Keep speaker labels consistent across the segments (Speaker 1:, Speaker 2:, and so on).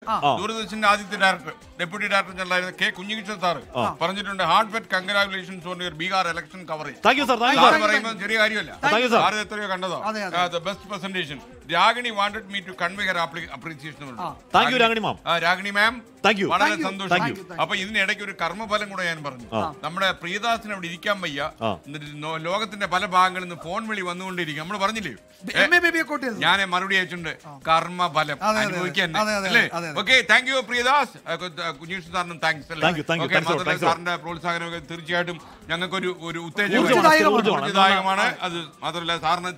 Speaker 1: ദൂരദർശന്റെ ആദ്യത്തെ director deputy director ജനറലായിരുന്ന K Kunhikrishnan sir പറഞ്ഞിട്ടുണ്ട് heart felt congratulations on your Bihar election coverage. പറയുമ്പോൾ ചെറിയ കാര്യമല്ല, ഭാരത് എത്രയോ കണ്ടതോ best presentation. Ragini wanted me to convey her appreciation. Ragini ma'am വളരെ സന്തോഷം. അപ്പൊ ഇതിനിടയ്ക്ക് ഒരു കർമ്മഫലം കൂടെ ഞാൻ പറഞ്ഞു. നമ്മുടെ പ്രിയദാസിന് അവിടെ ഇരിക്കാൻ വയ്യ, ലോകത്തിന്റെ പല ഭാഗങ്ങളിൽ നിന്ന് ഫോൺ വിളി വന്നുകൊണ്ടിരിക്കും. നമ്മൾ പറഞ്ഞില്ലേ, ഞാൻ മറുപടി അയച്ചിട്ടുണ്ട് കർമ്മഫലം അനുഭവിക്കാൻ അല്ലേ. Okay, thank you Priyadas. കുഞ്ഞീഷ് സാറിനും താങ്ക്സ് അല്ലേ. സാറിന്റെ പ്രോത്സാഹനമൊക്കെ തീർച്ചയായിട്ടും ഞങ്ങൾക്കൊരു ഊർജ്ജദായകമാണ്. അത് മാത്രമല്ല സാറിന്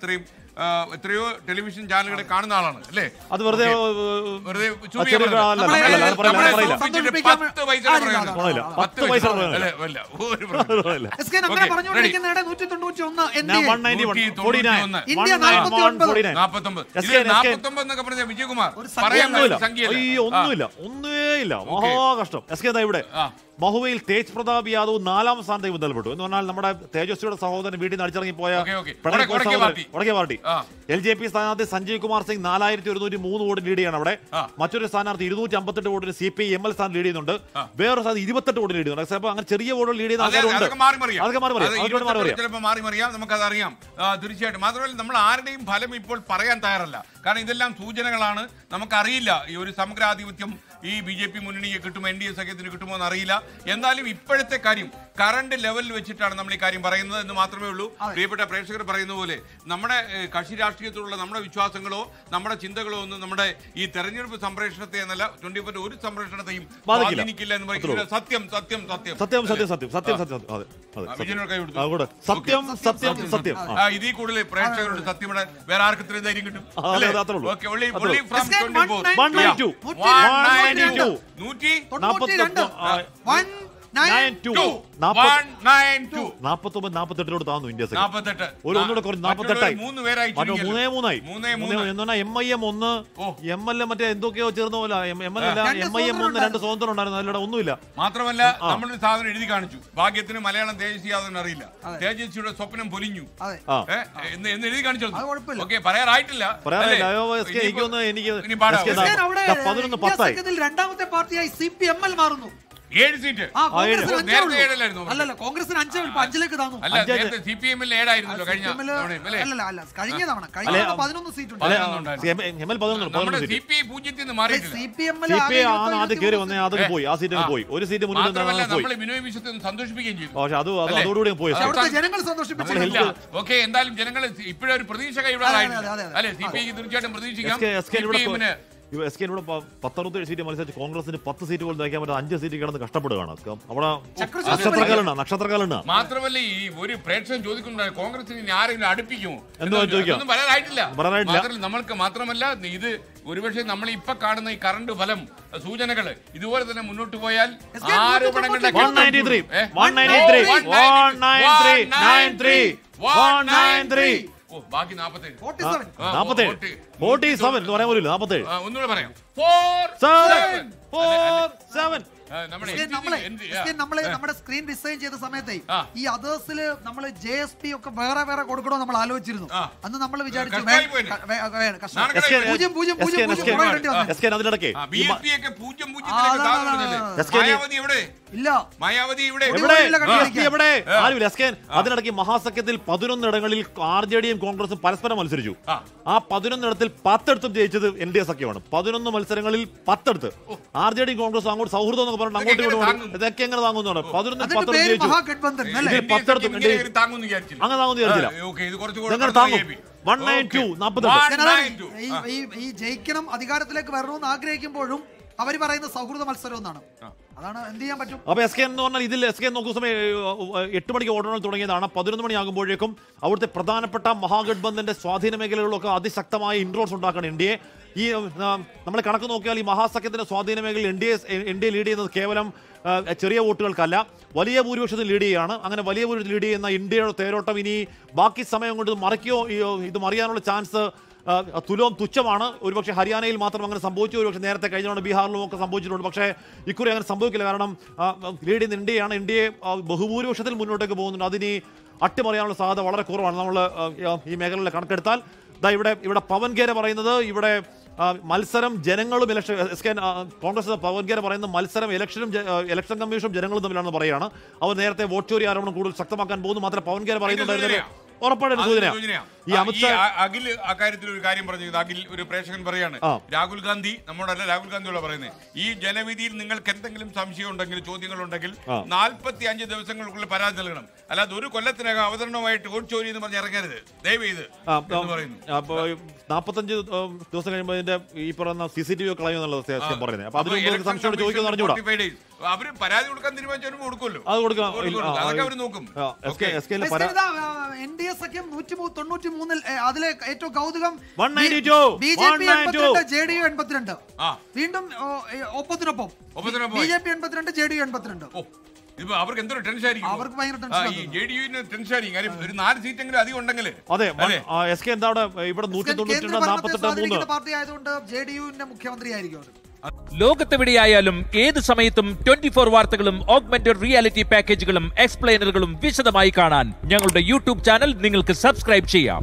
Speaker 1: എത്രയോ ടെലിവിഷൻ ചാനലുകളെ കാണുന്ന ആളാണ് അല്ലേ.
Speaker 2: അത് വെറുതെ
Speaker 1: വിജയകുമാർ
Speaker 2: ഒന്നുമില്ല മഹാകഷ്ടം. എസ് കെ ഇവിടെ മഹുവയിൽ തേജ് പ്രതാപ് യാദവ് 4ാം സ്ഥാനത്തേക്ക് ബന്ധപ്പെട്ടു എന്ന് പറഞ്ഞാൽ നമ്മുടെ തേജസ്വിയുടെ സഹോദരൻ വീട്ടിൽ നിന്ന് അടിച്ചിറങ്ങിപ്പോയ വടക്കേ പാർട്ടി LJP സ്ഥാനാർത്ഥി സഞ്ജയ് കുമാർ സിംഗ് 4103 വോട്ട് ലീഡ് ചെയ്യാണ് അവിടെ. മറ്റൊരു സ്ഥാനാർത്ഥി 258 വോട്ടിന് CPI-ML സ്ഥാനം ലീഡ് ചെയ്യുന്നുണ്ട്. വേറൊരു സ്ഥാനം 28 വോട്ട് ലീഡ് ചെയ്യുന്നുണ്ട്. ചിലപ്പോൾ അങ്ങനെ ചെറിയ വോട്ടുകൾ ലീഡ് ചെയ്യുന്ന ആൾക്കാരുണ്ട്.
Speaker 1: നമുക്കതറിയാം തീർച്ചയായിട്ടും. മാത്രമല്ല നമ്മൾ ആരുടെയും ഫലം ഇപ്പോൾ പറയാൻ തയ്യാറല്ല. കാരണം ഇതെല്ലാം സൂചനകളാണ്. നമുക്കറിയില്ല ഈ ഒരു സമഗ്രാധിപത്യം ഈ BJP മുന്നണിക്ക് കിട്ടുമോ, NDA സഖ്യത്തിന് കിട്ടുമോ എന്ന് അറിയില്ല. എന്നാലും ഇപ്പോഴത്തെ കാര്യം കറണ്ട് ലെവലിൽ വെച്ചിട്ടാണ് നമ്മൾ ഈ കാര്യം പറയുന്നത് എന്ന് മാത്രമേ ഉള്ളൂ. പ്രിയപ്പെട്ട പ്രേക്ഷകർ പറയുന്ന പോലെ നമ്മുടെ കക്ഷി രാഷ്ട്രീയത്തിലുള്ള നമ്മുടെ വിശ്വാസങ്ങളോ നമ്മുടെ ചിന്തകളോ ഒന്നും നമ്മുടെ ഈ തെരഞ്ഞെടുപ്പ് സംപ്രേഷണത്തെ എന്നല്ല 24 ഒരു സംപ്രേഷണത്തെയും സ്വാധീനിക്കില്ല എന്ന് പറയുന്നത് സത്യം. ഇതിൽ കൂടുതൽ പ്രേക്ഷകരുടെ സത്യം വേറെ ആർക്ക് ഇത്രയും ധൈര്യം കിട്ടും?
Speaker 2: താന്നു ഇന്ത്യ ഒന്നുകൂടെ കുറഞ്ഞു 48 3-3 MIM 1 MLA മറ്റേ എന്തൊക്കെയോ ചേർന്ന പോലെ MLA MIM 1 2 സ്വതന്ത്രം ഉണ്ടായിരുന്നു. അതിലൂടെ ഒന്നുമില്ല.
Speaker 1: മാത്രമല്ല നമ്മളൊരു സാധനം എഴുതി കാണിച്ചു. ഭാഗ്യത്തിന് മലയാളം തേജസ്വി യാദവിന് അറിയില്ല. തേജസ്വിയുടെ സ്വപ്നം പൊലിഞ്ഞു എന്ന് എഴുതി കാണിച്ചു. ഓക്കെ, പറയാറായിട്ടില്ല.
Speaker 3: രണ്ടാമത്തെ പാർട്ടിയായി CPI-ML മാറുന്നു.
Speaker 1: 7 സീറ്റ്
Speaker 3: അല്ലല്ല, കോൺഗ്രസിന് 5 താന്നു.
Speaker 1: CPI-ML 7 ആയിരുന്നല്ലോ കഴിഞ്ഞ
Speaker 3: തവണ. കഴിഞ്ഞ 11 സീറ്റ് ഉണ്ട്.
Speaker 1: CPI 0 നിന്ന് മാറിയിട്ടില്ല. വിനോയ് വിശ്വത്തെ സന്തോഷിപ്പിക്കുകയും ചെയ്തു.
Speaker 3: ജനങ്ങൾ സന്തോഷിപ്പിച്ചില്ല.
Speaker 1: ഓക്കെ, എന്തായാലും ജനങ്ങൾ ഇപ്പോഴും ഒരു പ്രതീക്ഷ കൈവിടാറായിട്ടില്ല അല്ലെ. CPIക്ക് തീർച്ചയായിട്ടും പ്രതീക്ഷിക്കാം.
Speaker 2: SKനോട് 17 സീറ്റ് മത്സരിച്ച് കോൺഗ്രസിന് 10 സീറ്റ് പോലും നയിക്കാൻ പറ്റാത്ത 5 സീറ്റ് കിടന്ന് കഷ്ടപ്പെടുകയാണ്. അവിടെ നക്ഷത്രകാലുണ്ട്.
Speaker 1: മാത്രമല്ല ഈ ഒരു പ്രേക്ഷകൻ ചോദിക്കുന്നത് കോൺഗ്രസിന് ആരെങ്കിലും അടുപ്പിക്കുമോ എന്നൊന്നും പറയാനായിട്ടില്ല. നമ്മൾക്ക് മാത്രമല്ല ഇത് ഒരുപക്ഷെ നമ്മൾ ഇപ്പൊ കാണുന്ന ഈ കറണ്ട് ഫലം സൂചനകള് ഇതുപോലെ തന്നെ മുന്നോട്ട് പോയാൽ ആരോപണങ്ങളുടെ ബാക്കി 47
Speaker 2: എന്ന് പറയാൻ പോലും 47
Speaker 1: ഒന്നുകൂടെ പറയാം.
Speaker 3: നമ്മുടെ സ്ക്രീൻ ഡിസൈൻ ചെയ്ത സമയത്തെ ഈ അതേഴ്സില് നമ്മള് JSP ഒക്കെ വേറെ കൊടുക്കണോ നമ്മൾ ആലോചിച്ചിരുന്നു. അന്ന് നമ്മൾ വിചാരിച്ചു
Speaker 2: അതിനിടയ്ക്ക് മഹാസഖ്യത്തിൽ 11 ഇടങ്ങളിൽ RJDയും കോൺഗ്രസും പരസ്പരം മത്സരിച്ചു. ആ 11 ഇടത്തിൽ 10 ഇടത്തും ജയിച്ചത് NDA സഖ്യമാണ്. 11 മത്സരങ്ങളിൽ 10 ഇടത്ത് RJDയും കോൺഗ്രസും അങ്ങോട്ട് സൗഹൃദം എന്നൊക്കെ പറഞ്ഞിട്ട് അങ്ങോട്ട് ഇതൊക്കെ എങ്ങനെ താങ്ങുന്നുണ്ട്? 11 10 ജയിച്ചു. അങ്ങനെ താങ്ങുന്നു വിചാരിച്ചില്ല.
Speaker 3: ഈ ജയിക്കണം അധികാരത്തിലേക്ക് വരണമെന്ന് ആഗ്രഹിക്കുമ്പോഴും അവർ പറയുന്ന സൗഹൃദ മത്സരം എന്നാണ്. അതാണ് എന്ത് ചെയ്യാൻ പറ്റും.
Speaker 2: അപ്പൊ SK എന്ന് പറഞ്ഞാൽ ഇതിൽ SK നോക്കുന്ന സമയം 8 മണിക്ക് വോട്ടെണ്ണൽ തുടങ്ങിയതാണ്. 11 മണിയാകുമ്പോഴേക്കും അവിടുത്തെ പ്രധാനപ്പെട്ട മഹാഗഡ്ബന്ധന്റെ സ്വാധീന മേഖലകളിലൊക്കെ അതിശക്തമായ ഇൻട്രോസ് ഉണ്ടാക്കണം NDA. ഈ നമ്മൾ കണക്ക് നോക്കിയാൽ ഈ മഹാസഖ്യത്തിന്റെ സ്വാധീന മേഖലയിൽ NDA ലീഡ് ചെയ്യുന്നത് കേവലം ചെറിയ വോട്ടുകൾക്കല്ല, വലിയ ഭൂരിപക്ഷത്തിൽ ലീഡ് ചെയ്യുകയാണ്. അങ്ങനെ വലിയ ഭൂരിപക്ഷത്തിൽ ലീഡ് ചെയ്യുന്ന ഇന്ത്യയുടെ തേരോട്ടം ഇനി ബാക്കി സമയം കൊണ്ട് ഇത് മറിയാനുള്ള ചാൻസ് തുച്ഛമാണ്. ഒരുപക്ഷെ ഹരിയാനയിൽ മാത്രം അങ്ങനെ സംഭവിച്ചു. ഒരുപക്ഷെ നേരത്തെ കഴിഞ്ഞ ബീഹാറിലും ഒക്കെ സംഭവിച്ചിട്ടുണ്ട്. പക്ഷേ ഇക്കുറി അങ്ങനെ സംഭവിക്കില്ല. കാരണം ലീഡ് ചെയ്യുന്ന ഇന്ത്യയാണ്. ഇന്ത്യയെ ബഹുഭൂരിപക്ഷത്തിൽ മുന്നോട്ടേക്ക് പോകുന്നുണ്ട്. അതിന് അട്ടിമറിയാനുള്ള സാധ്യത വളരെ കുറവാണ് നമ്മൾ ഈ മേഖലയിലെ കണക്കെടുത്താൽ. ഇവിടെ പവൻ ഖേര പറയുന്നത് ഇവിടെ മത്സരം ജനങ്ങളും ഇലക്ഷൻ കോൺഗ്രസ് പവൻകേര പറയുന്ന മത്സരം ഇലക്ഷൻ കമ്മീഷനും ജനങ്ങളും തമ്മിലാണെന്ന് പറയുകയാണ്. അവർ നേരത്തെ വോട്ട് ചോരി ആരോപണം കൂടുതൽ ശക്തമാക്കാൻ പോകുന്നു. മാത്രം പവൻകേര പറയുന്നുണ്ടായിരുന്നല്ലോ ഉറപ്പായിട്ടും സൂചനയാണ്. ഈ
Speaker 1: അഖിൽ അക്കാര്യത്തിൽ ഒരു കാര്യം പറഞ്ഞു. അഖിൽ ഒരു പ്രേക്ഷകൻ പറയാണ്, രാഹുൽ ഗാന്ധി നമ്മോടല്ല, രാഹുൽ ഗാന്ധിയോട് പറയുന്നത്, ഈ ജനവിധിയിൽ നിങ്ങൾക്ക് എന്തെങ്കിലും സംശയം ഉണ്ടെങ്കിൽ, ചോദ്യങ്ങൾ ഉണ്ടെങ്കിൽ 45 ദിവസങ്ങൾക്കുള്ളിൽ പരാതി നൽകണം. അല്ലാതെ ഒരു കൊല്ലത്തിനകം അവതരണമായിട്ട് വോട്ട് ചോരി എന്ന് പറഞ്ഞ് ഇറങ്ങരുത് ദയവ് ചെയ്ത് പറയുന്നു.
Speaker 2: 45 ദിവസം കഴിയുമ്പോൾ ഇതിന്റെ ഈ പറയുന്ന CCTV കളയുമെന്നുള്ളത് പറയുന്നത്. അപ്പൊ അതിന് സംശയം ചോദിക്കുന്നു അറിഞ്ഞൂടാ.
Speaker 1: അവര് പരാതി കൊടുക്കാൻ തീരുമാനിച്ചാലും കൊടുക്കുമല്ലോ,
Speaker 2: അത് കൊടുക്കാം.
Speaker 1: അതൊക്കെ അവർ നോക്കും.
Speaker 3: സഖ്യം 193 അതിലെ ഏറ്റവും കൗതുകം
Speaker 2: BJP
Speaker 3: 82, JDU 82. വീണ്ടും ഒപ്പത്തിനൊപ്പം BJP 82, JDU 82.
Speaker 1: അവർക്ക് എന്തൊരു ടെൻഷൻ ആയിരിക്കും.
Speaker 3: അവർക്ക് ഭയങ്കര ടെൻഷൻ.
Speaker 1: JDU-ന് ടെൻഷൻ ആയിരിക്കും. കാര്യം ഒരു 4 സീറ്റെങ്കിലും അധികം ഉണ്ടെങ്കിൽ.
Speaker 2: അതെ, SK എന്താ ഇവിടെ 192
Speaker 3: പാർട്ടി ആയതുകൊണ്ട് JDU-ന്റെ മുഖ്യമന്ത്രി ആയിരിക്കും.
Speaker 4: ലോകത്തെവിടെയായാലും ഏത് സമയത്തും 24 വാർത്തകളും ഓഗ്മെന്റഡ് റിയാലിറ്റി പാക്കേജുകളും എക്സ്പ്ലെയിനറുകളും വിശദമായി കാണാൻ ഞങ്ങളുടെ യൂട്യൂബ് ചാനൽ നിങ്ങൾക്ക് സബ്സ്ക്രൈബ് ചെയ്യാം.